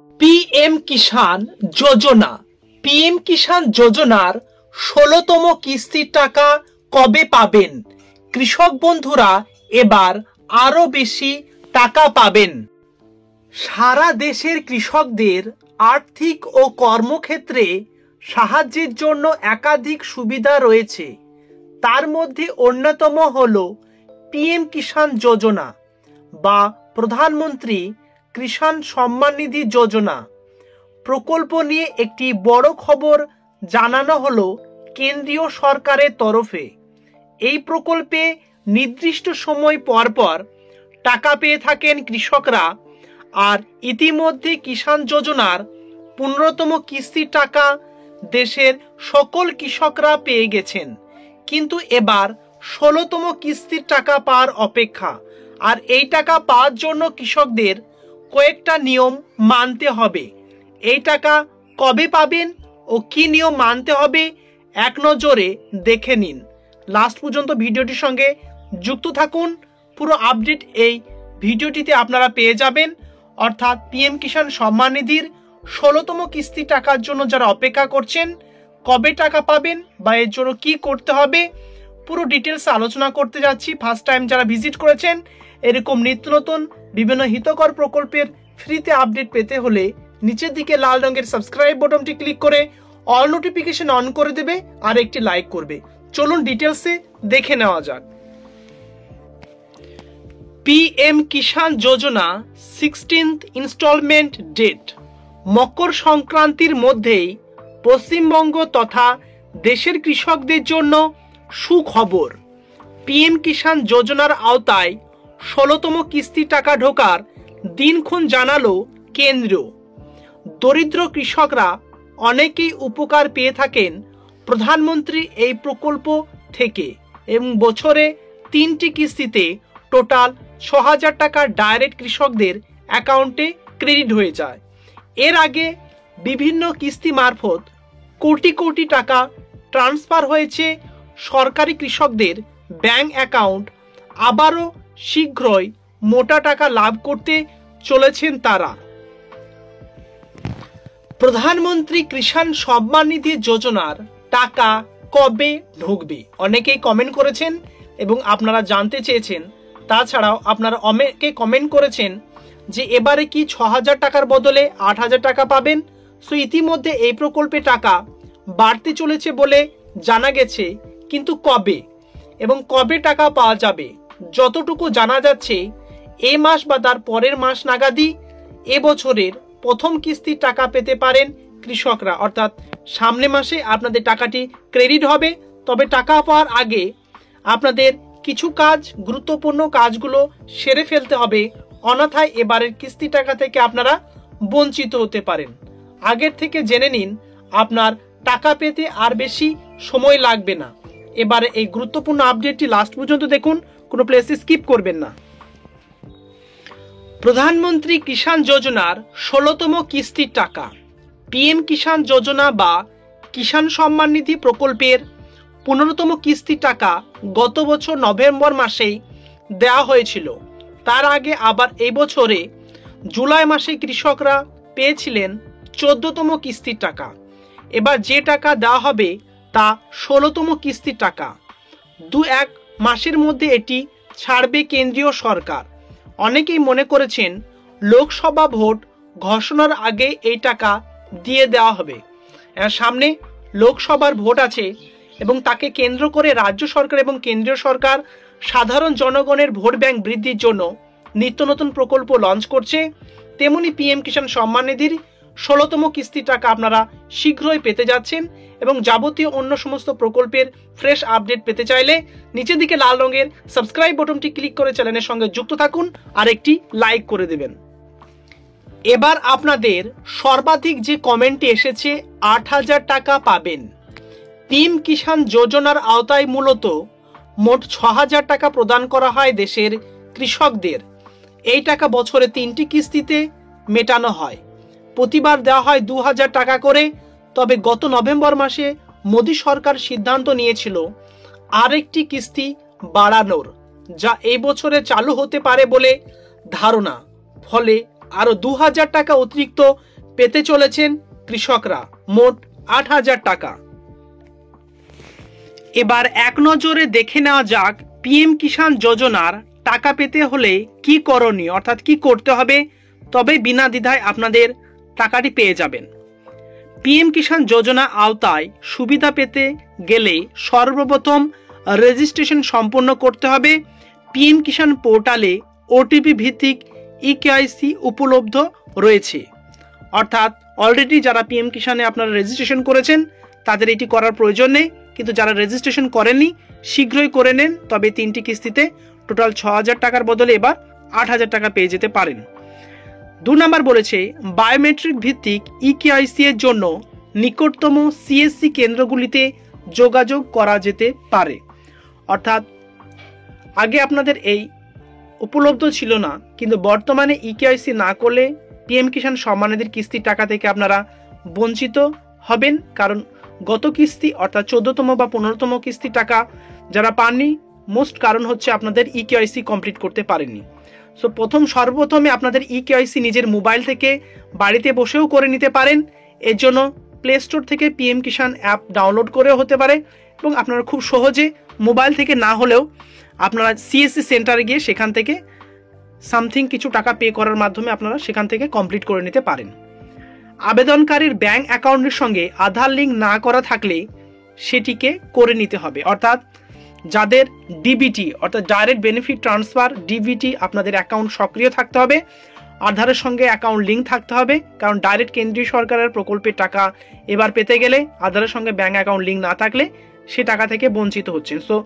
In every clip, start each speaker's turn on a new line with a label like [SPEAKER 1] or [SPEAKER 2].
[SPEAKER 1] PM কিষাণ যোজনা। PM কিষাণ যোজনার 16তম কিস্তির টাকা কবে পাবেন? কৃষক বন্ধুরা এবার আরো বেশি টাকা পাবেন। সারা দেশের কৃষকদের আর্থিক ও কর্মক্ষেত্রে সাহায্যের জন্য একাধিক সুবিধা রয়েছে। তার মধ্যে অন্যতম হল পিএম কিষাণ যোজনা বা প্রধানমন্ত্রী কিষাণ সম্মান নিধি যোজনা প্রকল্প নিয়ে একটি বড় খবর জানানো হলো কেন্দ্রীয় সরকারের তরফে। এই প্রকল্পে নির্দিষ্ট সময় পর পর টাকা পেয়ে থাকেন কৃষকরা, আর ইতিমধ্যে কিষাণ যোজনার 15তম কিস্তির টাকা দেশের সকল কৃষকরা পেয়ে গেছেন, কিন্তু এবার 16তম কিস্তির টাকা পাওয়ার অপেক্ষা। আর এই টাকা পাওয়ার জন্য কৃষকদের কয়েকটা নিয়ম মানতে হবে। এই টাকা কবে পাবেন ও কি নিয়ম মানতে হবে এক নজরে দেখে নিন। লাস্ট পর্যন্ত ভিডিওটির সঙ্গে যুক্ত থাকুন, পুরো আপডেট এই ভিডিওটিতে আপনারা পেয়ে যাবেন। অর্থাৎ পিএম কিষাণ সম্মান নিধির 16তম কিস্তি টাকার জন্য যারা অপেক্ষা করছেন, কবে টাকা পাবেন বা এর জন্য কি করতে হবে পুরো ডিটেলস আলোচনা করতে যাচ্ছি। ফার্স্ট টাইম যারা ভিজিট করেছেন, এরকম নিত্য নতুন বিভিন্ন হিতকর প্রকল্পের ফ্রিতে আপডেট পেতে হলে নিচের দিকে লাল রঙের সাবস্ক্রাইব বাটনটি ক্লিক করে অল নোটিফিকেশন অন করে দেবে আর একটি লাইক করবে। চলুন ডিটেলসে দেখে নেওয়া যাক। পিএম কিষাণ যোজনা 16th ইনস্টলমেন্ট ডেট। মকর সংক্রান্তির মধ্যেই পশ্চিমবঙ্গ তথা দেশের কৃষকদের জন্য সুখবর। পিএম কিষাণ যোজনার আওতায় 16তম কিস্তি টাকা ঢোকার দিনক্ষণ জানালো কেন্দ্র। দরিদ্র কৃষকরা অনেকেই উপকার পেয়ে থাকেন প্রধানমন্ত্রী এই প্রকল্প থেকে, এবং বছরে 3টি কিস্তিতে টোটাল 6,000 টাকা ডাইরেক্ট কৃষকদের অ্যাকাউন্টে ক্রেডিট হয়ে যায়। এর আগে বিভিন্ন কিস্তি মারফত কোটি কোটি টাকা ট্রান্সফার হয়েছে সরকারি কৃষকদের ব্যাংক অ্যাকাউন্ট। আবারও শীঘ্রই মোটা টাকা লাভ করতে চলেছেন তারা। প্রধানমন্ত্রী কিষাণ সম্মান নিধি যোজনার টাকা কবে ঢুকবে অনেকেই কমেন্ট করেছেন এবং আপনারা জানতে চেয়েছেন। তাছাড়াও আপনারা অনেকে কমেন্ট করেছেন যে এবারে কি 6,000 টাকার বদলে 8,000 টাকা পাবেন। সো ইতিমধ্যে এই প্রকল্পে টাকা বাড়তে চলেছে বলে জানা গেছে, কিন্তু কবে এবং কবে টাকা পাওয়া যাবে যতটুকু জানা যাচ্ছে এই মাস বা তার পরের মাস নাগাদই এবছরের প্রথম কিস্তির টাকা পেতে পারেন কৃষকরা। অর্থাৎ সামনে মাসে আপনাদের টাকাটি ক্রেডিট হবে। তবে টাকা পাওয়ার আগে আপনাদের কিছু কাজ, গুরুত্বপূর্ণ কাজগুলো সেরে ফেলতে হবে, অন্যথায় এবারের কিস্তি টাকা থেকে আপনারা বঞ্চিত হতে পারেন। আগের থেকে জেনে নিন, আপনার টাকা পেতে আর বেশি সময় লাগবে না। এবারে এই গুরুত্বপূর্ণ আপডেটটি লাস্ট পর্যন্ত দেখুন, কোনো প্লেসে স্কিপ করবেন না। প্রধানমন্ত্রী কিষাণ যোজনার 16তম কিস্তির টাকা। পিএম কিষাণ যোজনা বা কিষাণ সম্মান নিধি প্রকল্পের 15তম কিস্তির টাকা গত বছর নভেম্বর মাসেই দেওয়া হয়েছিল। তার আগে আবার এই বছরে জুলাই মাসে কৃষকরা পেয়েছিলেন 14তম কিস্তির টাকা। এবার যে টাকা দেওয়া হবে তা 16তম কিস্তির টাকা। 2-1 মাসের মধ্যে এটি ছাড়বে কেন্দ্রীয় সরকার। অনেকেই মনে করেছেন লোকসভা ভোট ঘোষণার আগে এই টাকা দিয়ে দেওয়া হবে। সামনে লোকসভার ভোট আছে এবং তাকে কেন্দ্র করে রাজ্য সরকার এবং কেন্দ্রীয় সরকার সাধারণ জনগণের ভোট ব্যাংক বৃদ্ধির জন্য নিত্য নতুন প্রকল্প লঞ্চ করছে। তেমনি পিএম কিষাণ সম্মান নিধির 16তম কিস্তির টাকা আপনারা শীঘ্রই পেতে যাচ্ছেন, এবং যাবতীয় অন্য সমস্ত প্রকল্পের ফ্রেশ আপডেট পেতে চাইলে নিচের দিকে লাল রঙের সাবস্ক্রাইব বাটনটি ক্লিক করে চ্যানেলের সঙ্গে যুক্ত থাকুন আর একটি লাইক করে দেবেন। এবার আপনাদের সর্বাধিক যে কমেন্টটি এসেছে 8,000 টাকা পাবেন। পিএম কিষাণ যোজনার আওতায় মূলত মোট 6,000 টাকা প্রদান করা হয় দেশের কৃষকদের। এই টাকা বছরে 3টি কিস্তিতে মেটানো হয়। প্রতিবার দেওয়া হয় 2,000 টাকা করে। তবে গত নভেম্বর মাসে মোদী সরকার সিদ্ধান্ত নিয়েছিল আরেকটি কিস্তি বাড়ানোর, যা এই বছরে চালু হতে পারে বলে ধারণা। ফলে আরো 2000 টাকা অতিরিক্ত পেতে চলেছেন কৃষকরা, মোট 8000 টাকা। এবার এক নজরে দেখে নেওয়া যাক পিএম কিষাণ যোজনার টাকা পেতে হলে কি করণীয়, অর্থাৎ কি করতে হবে, তবে বিনা দ্বিধায় আপনাদের টাকাটি পেয়ে যাবেন। পিএম কিষাণ যোজনা আওতায় সুবিধা পেতে গেলে সর্বপ্রথম রেজিস্ট্রেশন সম্পন্ন করতে হবে। পিএম কিষাণ পোর্টালে ওটিপি ভিত্তিক ইকেআইসি উপলব্ধ রয়েছে, অর্থাৎ অলরেডি যারা পিএম কিষাণে আপনারা রেজিস্ট্রেশন করেছেন তাদের এটি করার প্রয়োজন নেই, কিন্তু যারা রেজিস্ট্রেশন করেননি শীঘ্রই করে নেন, তবে 3টি কিস্তিতে টোটাল 6000 টাকার বদলে এবার 8000 টাকা পেয়ে যেতে পারেন। 2 নম্বর বলেছে বায়োমেট্রিক ভিত্তিক ইকেআইসি এর জন্য নিকটতম সিএসসি কেন্দ্রগুলিতে যোগাযোগ করা যেতে পারে, অর্থাৎ আগে আপনাদের এই উপলব্ধ ছিল না, কিন্তু বর্তমানে ইকেআইসি না করলে পিএম কিষাণ সম্মান নিধির কিস্তির টাকা থেকে আপনারা বঞ্চিত হবেন, কারণ গত কিস্তি অর্থাৎ 14তম বা 15তম কিস্তির টাকা যারা পাননি, মোস্ট কারণ হচ্ছে আপনাদের ইকেআইসি কমপ্লিট করতে পারেননি। সো সর্বপ্রথমে আপনাদের ইকেআইসি নিজের মোবাইল থেকে বাড়িতে বসেও করে নিতে পারেন। এর জন্য প্লে স্টোর থেকে পিএম কিষাণ অ্যাপ ডাউনলোড করেও হতে পারে, এবং আপনারা খুব সহজে মোবাইল থেকে না হলেও আপনারা সিএসসি সেন্টারে গিয়ে সেখান থেকে সামথিং কিছু টাকা পে করার মাধ্যমে আপনারা সেখান থেকে কমপ্লিট করে নিতে পারেন। আবেদনকারীর ব্যাংক অ্যাকাউন্টের সঙ্গে আধার লিঙ্ক না করা থাকলে সেটিকে করে নিতে হবে, অর্থাৎ যাদের ডিবিটি অর্থাৎ ডাইরেক্ট বেনিফিট ট্রান্সফার ডিবিটি আপনাদের অ্যাকাউন্ট সক্রিয় থাকতে হবে, আধারের সঙ্গে অ্যাকাউন্ট লিঙ্ক থাকতে হবে, কারণ ডাইরেক্ট কেন্দ্রীয় সরকারের প্রকল্পের টাকা এবার পেতে গেলে আধারের সঙ্গে ব্যাংক অ্যাকাউন্ট লিঙ্ক না থাকলে সে টাকা থেকে বঞ্চিত হচ্ছেন। সো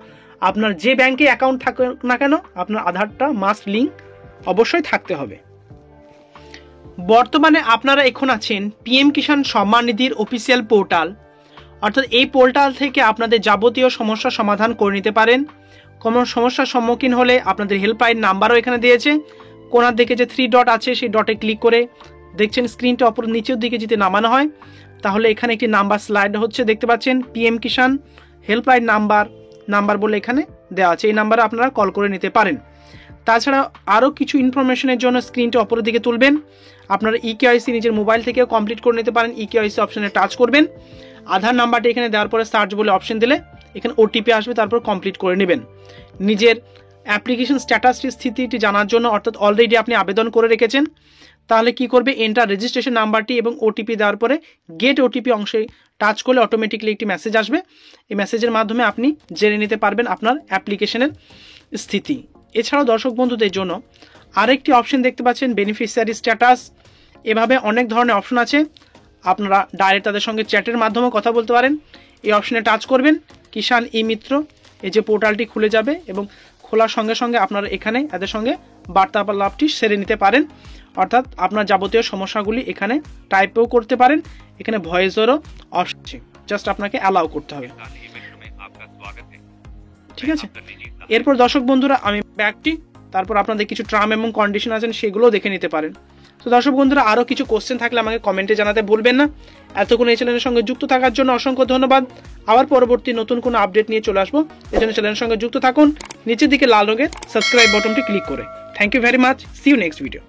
[SPEAKER 1] আপনার যে ব্যাংকে অ্যাকাউন্ট থাকুক না কেন আপনার আধারটা মাস্ট লিঙ্ক অবশ্যই থাকতে হবে। বর্তমানে আপনারা এখন আছেন PM Kisan Samman নিধির official portal, অর্থাৎ এই পোর্টাল থেকে আপনাদের যাবতীয় সমস্যার সমাধান করে নিতে পারেন। কোনো সমস্যার সম্মুখীন হলে আপনাদের হেল্পলাইন নাম্বারও এখানে দিয়েছে। কোনার দিকে যে 3 ডট আছে সেই ডটে ক্লিক করে দেখছেন স্ক্রিনটা অপর নিচের দিকে যদি নামানো হয় তাহলে এখানে একটি নাম্বার স্লাইড হচ্ছে, দেখতে পাচ্ছেন পিএম কিষাণ হেল্পলাইন নাম্বার বলে এখানে দেওয়া আছে, এই নাম্বারে আপনারা কল করে নিতে পারেন। তাছাড়া আরও কিছু ইনফরমেশনের জন্য স্ক্রিনটা অপরের দিকে তুলবেন, আপনারা ইকেআইসি নিজের মোবাইল থেকেও কমপ্লিট করে নিতে পারেন। ইকেআইসি অপশনে টাচ করবেন, আধার নাম্বারটি এখানে দেওয়ার পরে সার্চ বলে অপশন দিলে এখানে ওটিপি আসবে, তারপর কমপ্লিট করে নেবেন। নিজের অ্যাপ্লিকেশন স্ট্যাটাসটির স্থিতিটি জানার জন্য, অর্থাৎ অলরেডি আপনি আবেদন করে রেখেছেন, তাহলে কি করবে এন্টার রেজিস্ট্রেশন নাম্বারটি এবং ওটিপি দেওয়ার পরে গেট ওটিপি অংশে টাচ করলে অটোমেটিক্যালি একটি মেসেজ আসবে। এই মেসেজের মাধ্যমে আপনি জেনে নিতে পারবেন আপনার অ্যাপ্লিকেশনের স্থিতি। এছাড়াও দর্শক বন্ধুদের জন্য আরেকটি অপশন দেখতে পাচ্ছেন বেনিফিশিয়ারি স্ট্যাটাস, এভাবে অনেক ধরনের অপশন আছে, আপনারা ডাইরেক্ট তাদের সঙ্গে চ্যাটের মাধ্যমে কথা বলতে পারেন। এই অপশনে টাচ করবেন, কিষাণ ই মিত্র এই যে পোর্টালটি খুলে যাবে এবং খোলার সঙ্গে সঙ্গে আপনারা এখানে এদের সঙ্গে বার্তালাপটি সেরে নিতে পারেন, অর্থাৎ আপনার যাবতীয় সমস্যাগুলি এখানে টাইপও করতে পারেন। এখানে ভয়েসেরও অপশন আছে, জাস্ট আপনাকে অ্যালাউ করতে হবে, ঠিক আছে। এরপর দর্শক বন্ধুরা আমি ব্যাকটি তারপর আপনাদের কিছু টার্ম এবং কন্ডিশন আছেন সেগুলোও দেখে নিতে পারেন। তো দর্শক বন্ধুরা আরও কিছু কোশ্চেন থাকলে আমাকে কমেন্টে জানাতে ভুলবেন না। এতক্ষণ এই চ্যানেলের সঙ্গে যুক্ত থাকার জন্য অসংখ্য ধন্যবাদ। আবার পরবর্তী নতুন কোনো আপডেট নিয়ে চলে আসবো, এই জন্য চ্যানেলের সঙ্গে যুক্ত থাকুন নিচের দিকে লাল রঙের সাবস্ক্রাইব বাটনটি ক্লিক করে। Thank you very much, see you next video.